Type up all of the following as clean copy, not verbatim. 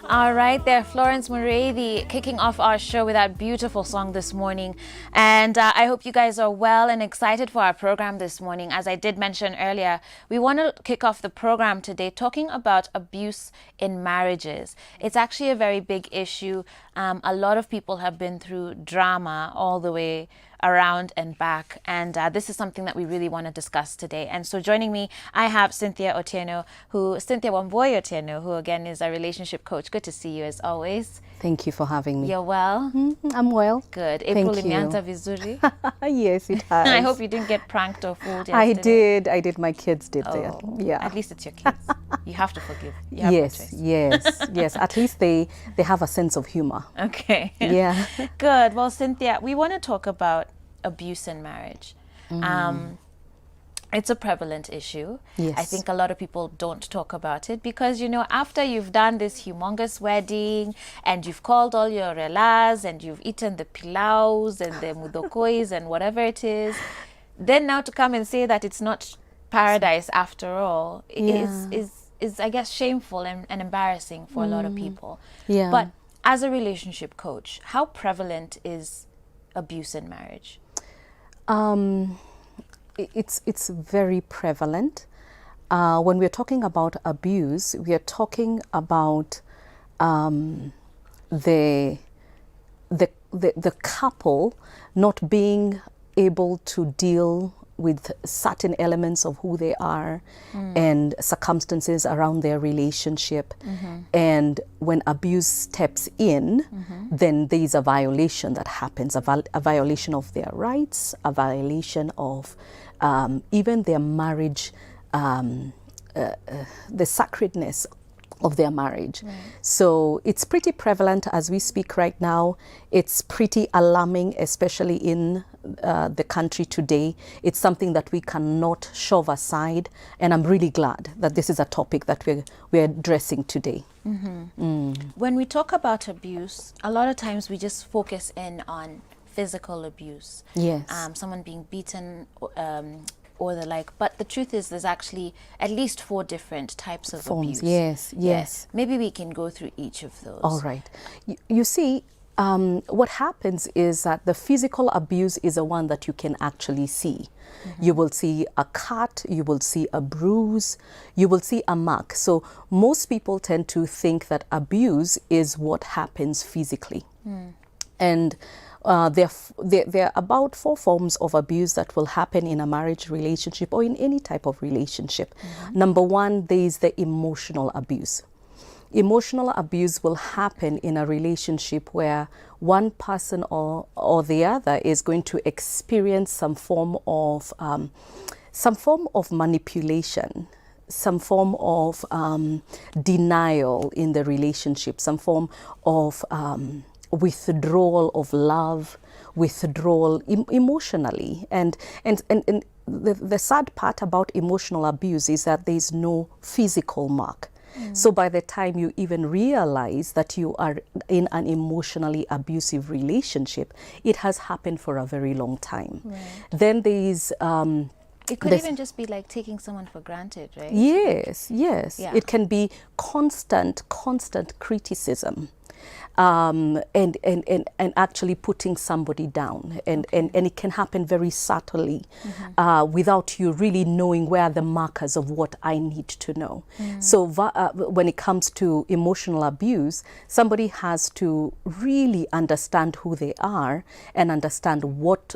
All right, there, Florence Murray, kicking off our show with that beautiful song this morning. And I hope you guys are well and excited for our program this morning. As I did mention earlier, we want to kick off the program today talking about abuse in marriages. It's actually a very big issue. A lot of people have been through drama all the way around and back, and this is something that we really want to discuss today. And so joining me, I have Cynthia Wamboy Otieno, who again is a relationship coach. Good to see you as always. Thank you for having me. You're well? I'm well. Good. April Thank you. imeanza vizuri. Yes, it has. I hope you didn't get pranked or fooled yesterday. I did. My kids did that. Yeah. At least it's your kids. You have to forgive. You have no choice. Yes. At least they have a sense of humor. Okay. Yeah. Good. Well, Cynthia, we want to talk about abuse in marriage. It's a prevalent issue. Yes. I think a lot of people don't talk about it because, you know, after you've done this humongous wedding and you've called all your relas and you've eaten the pilaus and the mudokois and whatever it is, then now to come and say that it's not paradise after all is I guess, shameful and embarrassing for a lot of people. Yeah. But as a relationship coach, how prevalent is abuse in marriage? It's very prevalent. When we're talking about abuse, we are talking about the couple not being able to deal with certain elements of who they are and circumstances around their relationship. And when abuse steps in, then there is a violation that happens, a violation of their rights, a violation of even their marriage, the sacredness of their marriage. So it's pretty prevalent as we speak right now. It's pretty alarming, especially in the country today. It's something that we cannot shove aside, and I'm really glad that this is a topic that we're addressing today. When we talk about abuse, a lot of times we just focus in on physical abuse. Yes. Someone being beaten or the like, but the truth is there's actually at least 4 different types of Forms. abuse. Yes. Maybe we can go through each of those. All right. You see, what happens is that the physical abuse is the one that you can actually see. You will see a cut, you will see a bruise, you will see a mark. So most people tend to think that abuse is what happens physically. And there are about 4 forms of abuse that will happen in a marriage relationship or in any type of relationship. Number 1, there is the emotional abuse. Emotional abuse will happen in a relationship where one person or the other is going to experience some form of manipulation, some form of denial in the relationship, some form of withdrawal of love, withdrawal emotionally. And the sad part about emotional abuse is that there is no physical mark. So by the time you even realize that you are in an emotionally abusive relationship, it has happened for a very long time. Then there is it could even just be like taking someone for granted, right? Yes. Yeah. It can be constant criticism. And actually putting somebody down, and it can happen very subtly without you really knowing where the markers of what I need to know. So when it comes to emotional abuse, somebody has to really understand who they are and understand what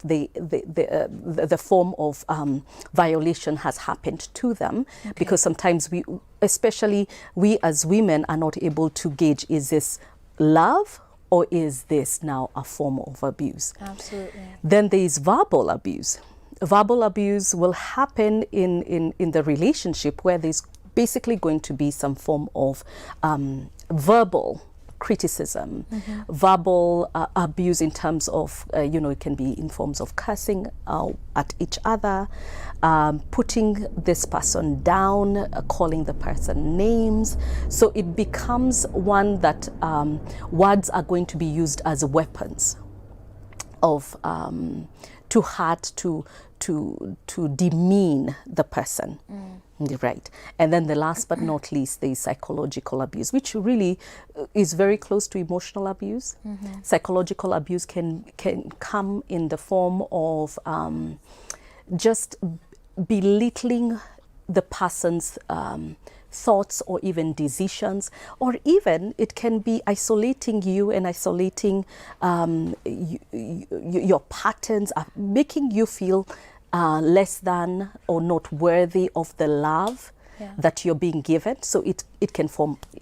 the form of violation has happened to them, because sometimes especially we as women are not able to gauge, is this love or is this now a form of abuse? Absolutely. Then there is verbal abuse. Verbal abuse will happen in the relationship where there's basically going to be some form of verbal criticism, verbal abuse in terms of, it can be in forms of cursing at each other, putting this person down, calling the person names. So it becomes one that words are going to be used as weapons of to hurt, to demean the person. Right. And then the last but not least, there is psychological abuse, which really is very close to emotional abuse. Psychological abuse can come in the form of just belittling the person's thoughts or even decisions, or even it can be isolating you and isolating your patterns, making you feel less than or not worthy of the love that you're being given. So it can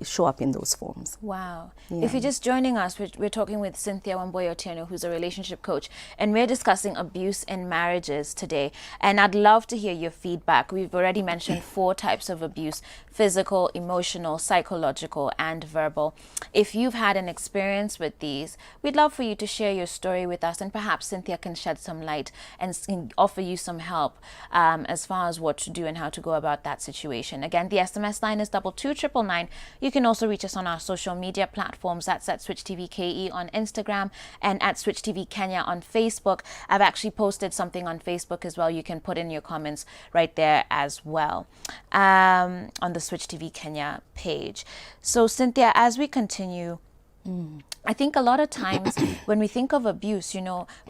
show up in those forms. Wow. If you're just joining us, we're talking with Cynthia Wamboye-Otieno, who's a relationship coach, and we're discussing abuse in marriages today. And I'd love to hear your feedback. We've already mentioned 4 types of abuse: physical, emotional, psychological, and verbal. If you've had an experience with these, we'd love for you to share your story with us, and perhaps Cynthia can shed some light and offer you some help as far as what to do and how to go about that situation. Again, the SMS line is 22999. You can also reach us on our social media platforms. That's at Switch TV KE on Instagram and at Switch TV Kenya on Facebook. I've actually posted something on Facebook as well. You can put in your comments right there as well on the Switch TV Kenya page. So Cynthia, as we continue, I think a lot of times when we think of abuse,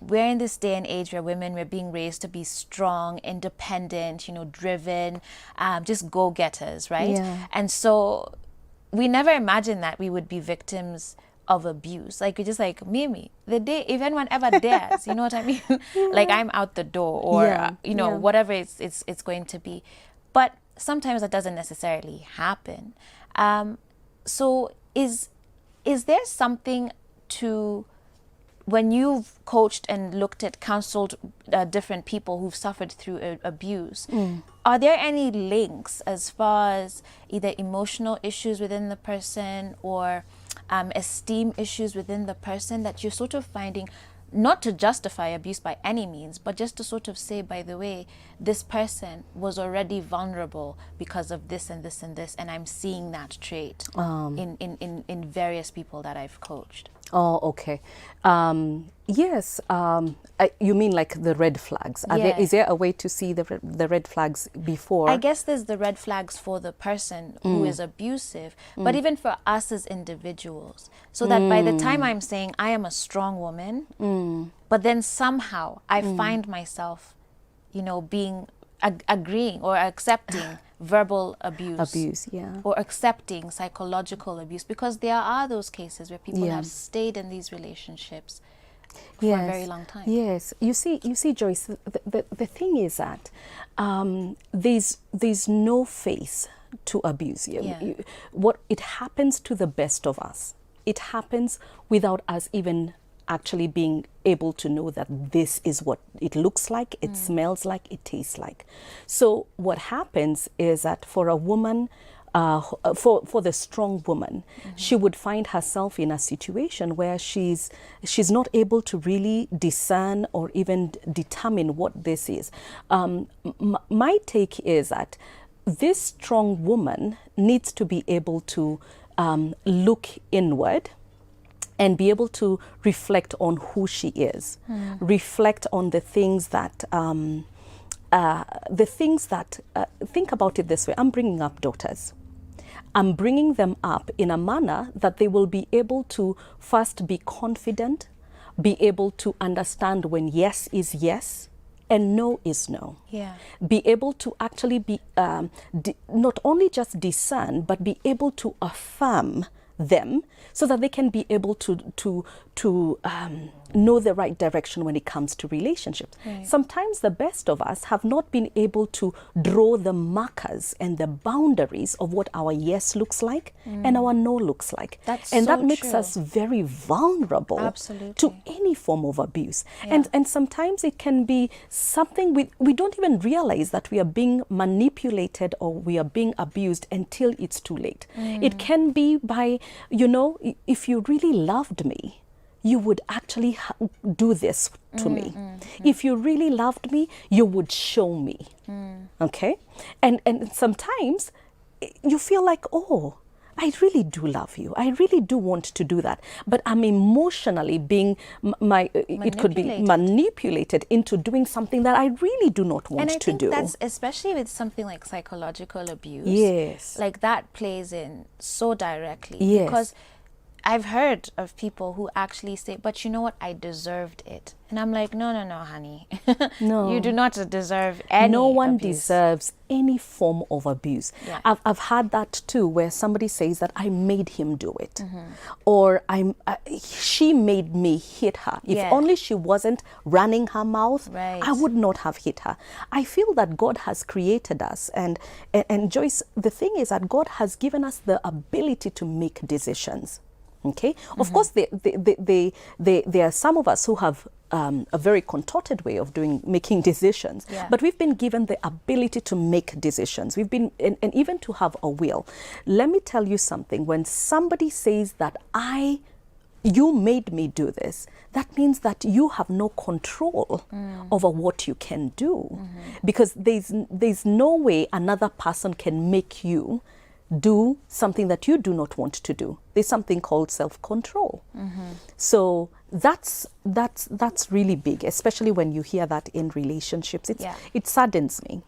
we're in this day and age where women, we're being raised to be strong, independent, driven, just go-getters, right? Yeah. And so we never imagined that we would be victims of abuse. Like, we're just like, Mimi, the day, if anyone ever dares, you know what I mean? Like, I'm out the door, or, whatever it's going to be. But sometimes that doesn't necessarily happen. So is there something to, when you've coached and looked at, counseled different people who've suffered through abuse, are there any links as far as either emotional issues within the person or esteem issues within the person that you're sort of finding, not to justify abuse by any means, but just to sort of say, by the way, this person was already vulnerable because of this and this and this, and I'm seeing that trait in various people that I've coached. Oh, okay. Yes. You mean like the red flags? Is there a way to see the red flags before? I guess there's the red flags for the person who is abusive, but even for us as individuals, so that by the time I'm saying I am a strong woman, but then somehow I find myself, being agreeing or accepting verbal abuse, or accepting psychological abuse, because there are those cases where people have stayed in these relationships for a very long time. Yes, you see, Joyce, the thing is that there's no face to abuse. What it happens to the best of us, it happens without us even actually being able to know that this is what it looks like, it smells like, it tastes like. So what happens is that for a woman, for the strong woman, she would find herself in a situation where she's not able to really discern or even determine what this is. My take is that this strong woman needs to be able to look inward and be able to reflect on who she is, reflect on the things that, think about it this way. I'm bringing up daughters. I'm bringing them up in a manner that they will be able to first be confident, be able to understand when yes is yes and no is no. Be able to actually be, not only just discern, but be able to affirm them so that they can be able to know the right direction when it comes to relationships. Sometimes the best of us have not been able to draw the markers and the boundaries of what our yes looks like and our no looks like. That makes us very vulnerable to any form of abuse. And sometimes it can be something we don't even realize that we are being manipulated or we are being abused until it's too late. It can be by, if you really loved me, you would actually do this to me. If you really loved me, you would show me. Okay? And sometimes you feel like, oh, I really do love you. I really do want to do that. But I'm emotionally being it could be manipulated into doing something that I really do not want to do. And I think that's, especially with something like psychological abuse. Yes. Like that plays in so directly. Yes. Because I've heard of people who actually say, but you know what, I deserved it. And I'm like, no, honey. No. You do not deserve any No one abuse. deserves any form of abuse. Yeah. I've had that too, where somebody says that I made him do it. Or she made me hit her. If only she wasn't running her mouth, Right. I would not have hit her. I feel that God has created us. And Joyce, the thing is that God has given us the ability to make decisions. Okay. Of course, there are some of us who have a very contorted way of making decisions, but we've been given the ability to make decisions. We've been, and even to have a will. Let me tell you something. When somebody says that you made me do this, that means that you have no control over what you can do, because there's no way another person can make you do something that you do not want to do. There's something called self-control. So that's really big, especially when you hear that in relationships. It saddens me.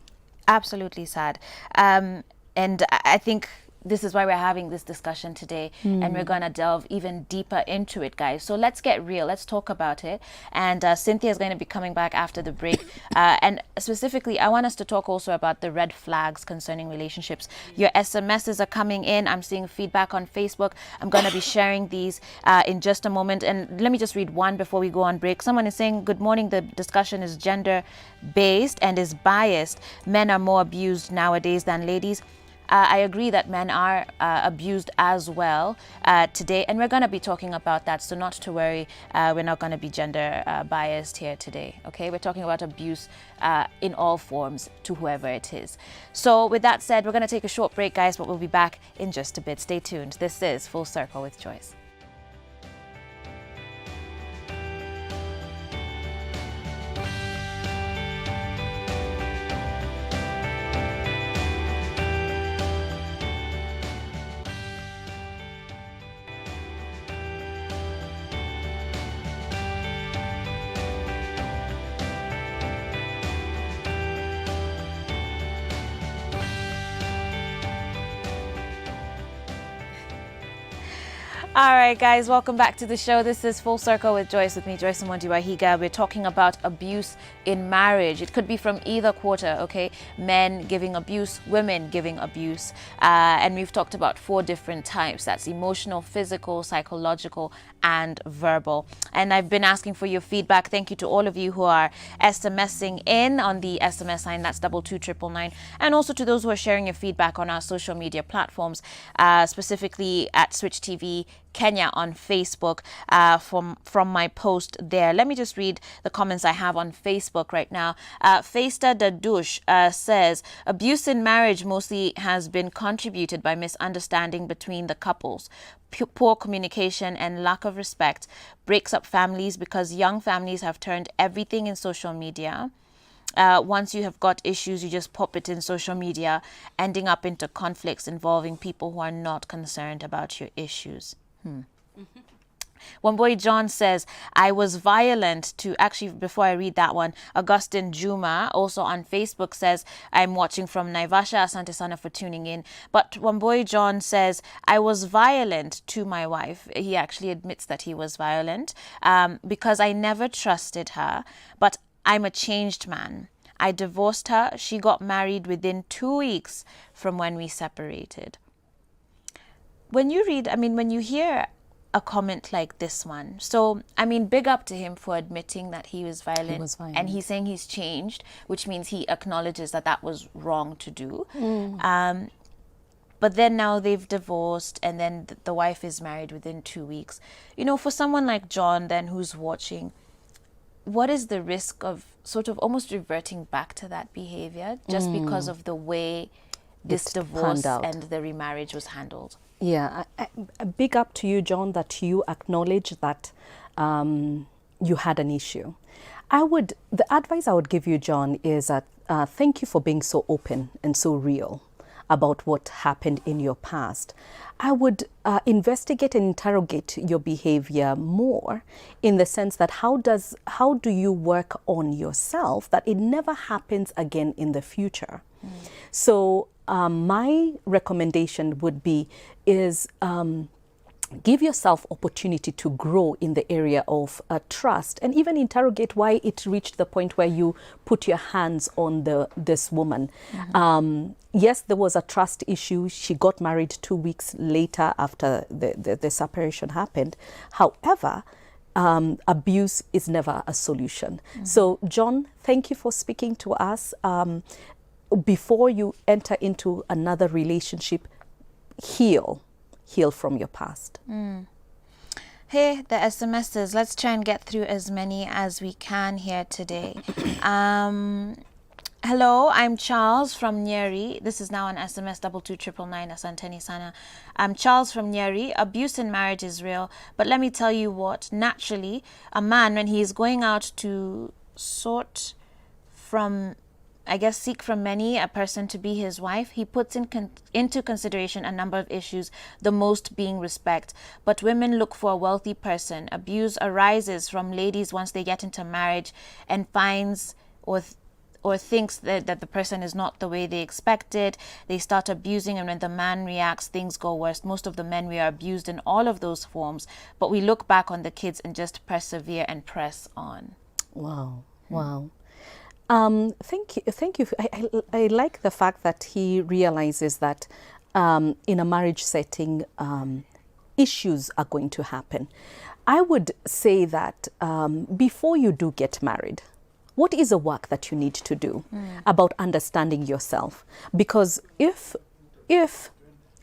Absolutely sad. And I think this is why we're having this discussion today, and we're going to delve even deeper into it, guys. So let's get real. Let's talk about it. And Cynthia is going to be coming back after the break. And specifically, I want us to talk also about the red flags concerning relationships. Your SMSs are coming in. I'm seeing feedback on Facebook. I'm going to be sharing these in just a moment. And let me just read one before we go on break. Someone is saying, good morning. The discussion is gender-based and is biased. Men are more abused nowadays than ladies. I agree that men are abused as well today, and we're going to be talking about that, so not to worry, we're not going to be gender biased here today, okay? We're talking about abuse in all forms to whoever it is. So with that said, we're going to take a short break, guys, but we'll be back in just a bit. Stay tuned. This is Full Circle with Joyce. All right, guys, welcome back to the show. This is Full Circle with Joyce, with me, Joyce Mwandiwahiga. We're talking about abuse in marriage. It could be from either quarter, okay? Men giving abuse, women giving abuse. And we've talked about 4 different types. That's emotional, physical, psychological, and verbal. And I've been asking for your feedback. Thank you to all of you who are SMSing in on the SMS line. That's 22999. And also to those who are sharing your feedback on our social media platforms, specifically at Switch TV Kenya on Facebook, from my post there. Let me just read the comments I have on Facebook right now. Feista Dadush says, abuse in marriage mostly has been contributed by misunderstanding between the couples. Poor communication and lack of respect breaks up families because young families have turned everything in social media. Once you have got issues, you just pop it in social media, ending up into conflicts involving people who are not concerned about your issues. One boy John says, I was violent to, actually, before I read that one, Augustine Juma, also on Facebook, says, I'm watching from Naivasha. Asante sana for tuning in. But one boy John says, I was violent to my wife. He actually admits that he was violent because I never trusted her, but I'm a changed man. I divorced her. She got married within 2 weeks from when we separated. When you read, when you hear a comment like this one, so, big up to him for admitting that he was violent. He was violent. And he's saying he's changed, which means he acknowledges that that was wrong to do. But then now they've divorced, and then the wife is married within 2 weeks. For someone like John then who's watching, what is the risk of sort of almost reverting back to that behavior just because of the way this divorce and the remarriage was handled? Yeah, a big up to you, John, that you acknowledge that you had an issue. The advice I would give you, John, is that thank you for being so open and so real about what happened in your past, I would investigate and interrogate your behavior more, in the sense that how do you work on yourself that it never happens again in the future. So my recommendation would be is give yourself opportunity to grow in the area of trust, and even interrogate why it reached the point where you put your hands on this woman. Yes, there was a trust issue. She got married 2 weeks later after the separation happened. However, abuse is never a solution. So, John, thank you for speaking to us. Before you enter into another relationship, heal from your past. Hey, the SMSs. Let's try and get through as many as we can here today. Hello, I'm Charles from Nyeri. This is now an SMS 22999 Asanteni Sana. I'm Charles from Nyeri. Abuse in marriage is real, but let me tell you what, naturally, a man, when he is going out to seek from many a person to be his wife, he puts into consideration a number of issues, the most being respect. But women look for a wealthy person. Abuse arises from ladies once they get into marriage and finds or thinks that the person is not the way they expected. They start abusing, and when the man reacts, things go worse. Most of the men, we are abused in all of those forms, but we look back on the kids and just persevere and press on. Wow. Thank you. I like the fact that he realizes that in a marriage setting, issues are going to happen. I would say that before you do get married, what is the work that you need to do about understanding yourself? Because if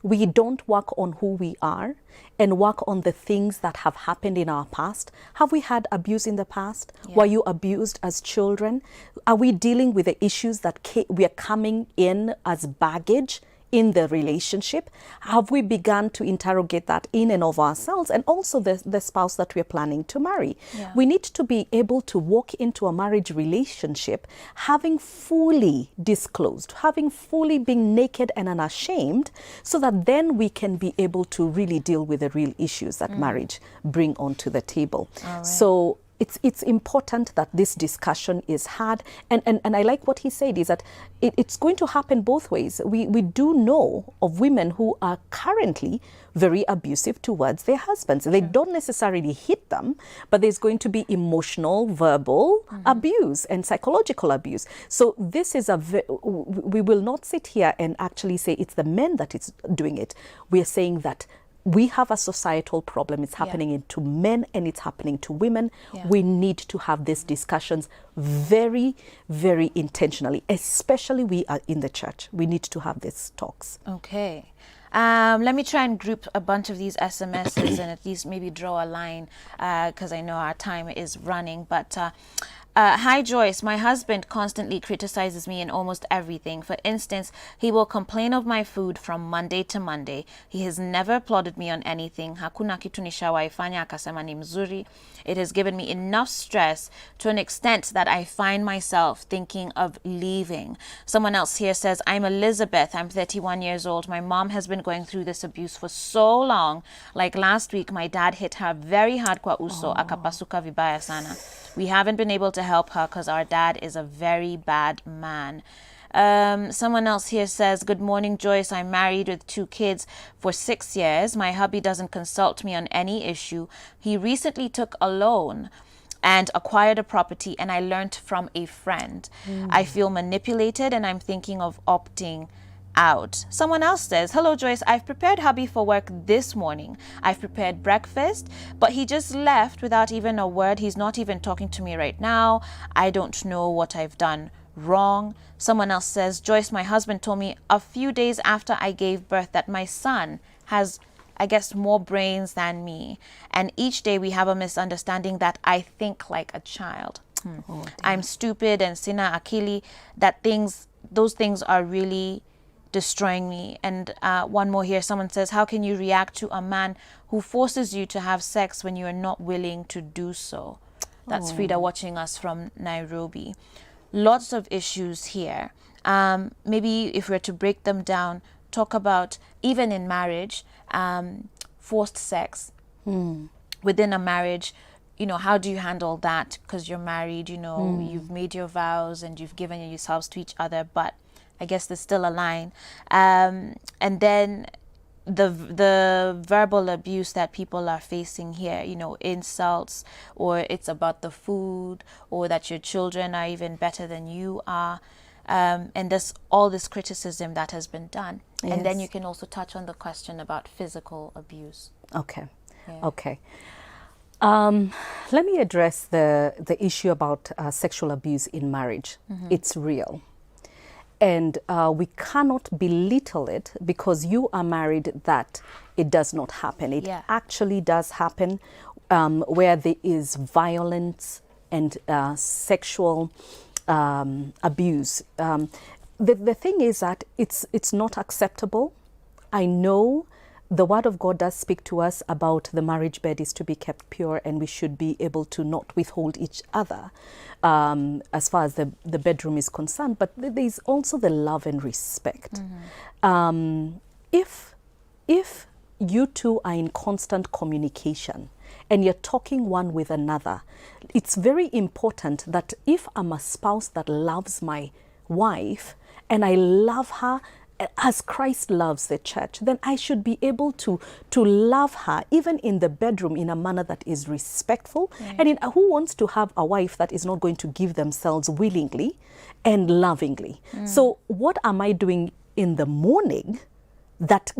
we don't work on who we are and work on the things that have happened in our past. Have we had abuse in the past? Yeah. Were you abused as children? Are we dealing with the issues that we are coming in as baggage in the relationship? Have we begun to interrogate that in and of ourselves, and also the spouse that we're planning to marry? Yeah. We need to be able to walk into a marriage relationship having fully disclosed, having fully been naked and unashamed, so that then we can be able to really deal with the real issues that marriage bring onto the table. Right. So it's important that this discussion is had, and I like what he said, is that it's going to happen both ways. We do know of women who are currently very abusive towards their husbands. They don't necessarily hit them, but there's going to be emotional, verbal abuse and psychological abuse. So this is we will not sit here and actually say it's the men that is doing it. We are saying that we have a societal problem. It's happening to men and it's happening to women. Yeah. We need to have these discussions very, very intentionally, especially we are in the church. We need to have these talks. Okay. Let me try and group a bunch of these SMSs and at least maybe draw a line, because I know our time is running. But hi Joyce, my husband constantly criticizes me in almost everything. For instance, he will complain of my food from Monday to Monday. He has never applauded me on anything. Hakuna kitu nishawaifanya akasema ni mzuri. It has given me enough stress to an extent that I find myself thinking of leaving. Someone else here says, I'm Elizabeth. I'm 31 years old. My mom has been going through this abuse for so long. Like last week, my dad hit her very hard kwa uso, akapasuka vibaya sana. We haven't been able to help her because our dad is a very bad man. Someone else here says, good morning, Joyce. I'm married with 2 kids for 6 years. My hubby doesn't consult me on any issue. He recently took a loan and acquired a property, and I learned from a friend. I feel manipulated and I'm thinking of opting out. Someone else says, hello Joyce, I've prepared hubby for work this morning. I've prepared breakfast, but he just left without even a word. He's not even talking to me right now. I don't know what I've done wrong. Someone else says, Joyce, my husband told me a few days after I gave birth that my son has, I guess, more brains than me, and each day we have a misunderstanding that I think like a child. I'm stupid and sina akili, those things are really destroying me. And one more here, someone says, how can you react to a man who forces you to have sex when you are not willing to do so? That's Frida watching us from Nairobi. Lots of issues here. maybe if we're to break them down, talk about, even in marriage, forced sex within a marriage. How do you handle that? Because you're married, you've made your vows and you've given yourselves to each other, but I guess there's still a line. And then the verbal abuse that people are facing here, insults, or it's about the food, or that your children are even better than you are. And there's all this criticism that has been done. Yes. And then you can also touch on the question about physical abuse. Okay. Yeah. Okay. Let me address the issue about sexual abuse in marriage. It's real. And we cannot belittle it because you are married that it does not happen. It actually does happen where there is violence and sexual abuse. The thing is that it's not acceptable. I know the word of God does speak to us about the marriage bed is to be kept pure, and we should be able to not withhold each other as far as the bedroom is concerned. But there is also the love and respect. If you two are in constant communication and you're talking one with another, it's very important that if I'm a spouse that loves my wife and I love her as Christ loves the church, then I should be able to love her even in the bedroom in a manner that is respectful. And who wants to have a wife that is not going to give themselves willingly and lovingly? So what am I doing in the morning that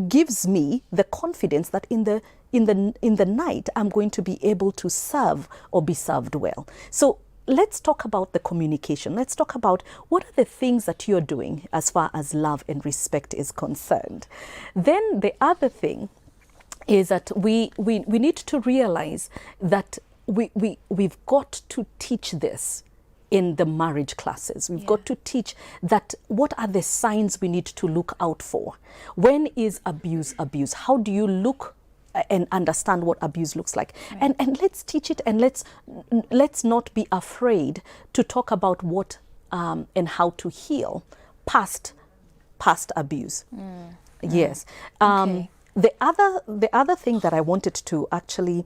gives me the confidence that in the night I'm going to be able to serve or be served well? So let's talk about the communication. Let's talk about what are the things that you're doing as far as love and respect is concerned. Then the other thing is that we need to realize that we've got to teach this in the marriage classes. We've got to teach that what are the signs we need to look out for. When is abuse? How do you look and understand what abuse looks like? And let's teach it, and let's not be afraid to talk about what and how to heal past abuse. Yes. Okay. The other thing that I wanted to actually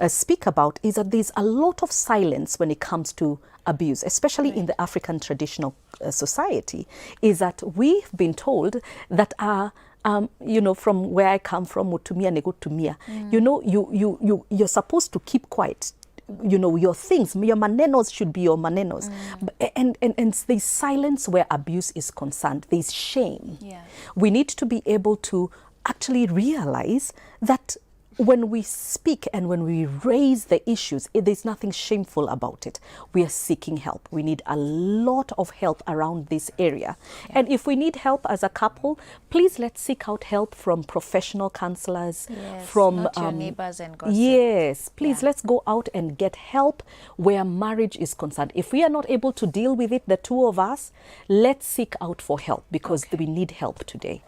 speak about is that there's a lot of silence when it comes to abuse, especially in the African traditional society, is that we've been told that from where I come from, mutumia negutumia, you're supposed to keep quiet. Your things, your manenos should be your manenos. And there's silence where abuse is concerned. There's shame. We need to be able to actually realize that when we speak and when we raise the issues, there's nothing shameful about it. We are seeking help. We need a lot of help around this area. And if we need help as a couple, please let's seek out help from professional counselors, from not your neighbors and gossip. Yes, please let's go out and get help where marriage is concerned. If we are not able to deal with it, the two of us, let's seek out for help because we need help today.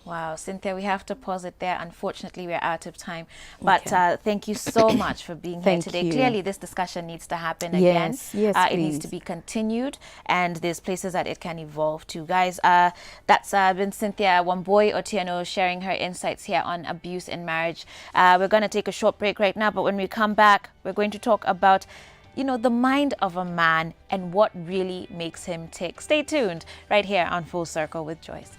Wow, Cynthia, we have to pause it there. Unfortunately, we're out of time. But thank you so much for being here today. You. Clearly, this discussion needs to happen again. Yes, it needs to be continued, and there's places that it can evolve to. Guys, that's been Cynthia Wambui Otieno sharing her insights here on abuse in marriage. We're going to take a short break right now, but when we come back, we're going to talk about the mind of a man and what really makes him tick. Stay tuned right here on Full Circle with Joyce.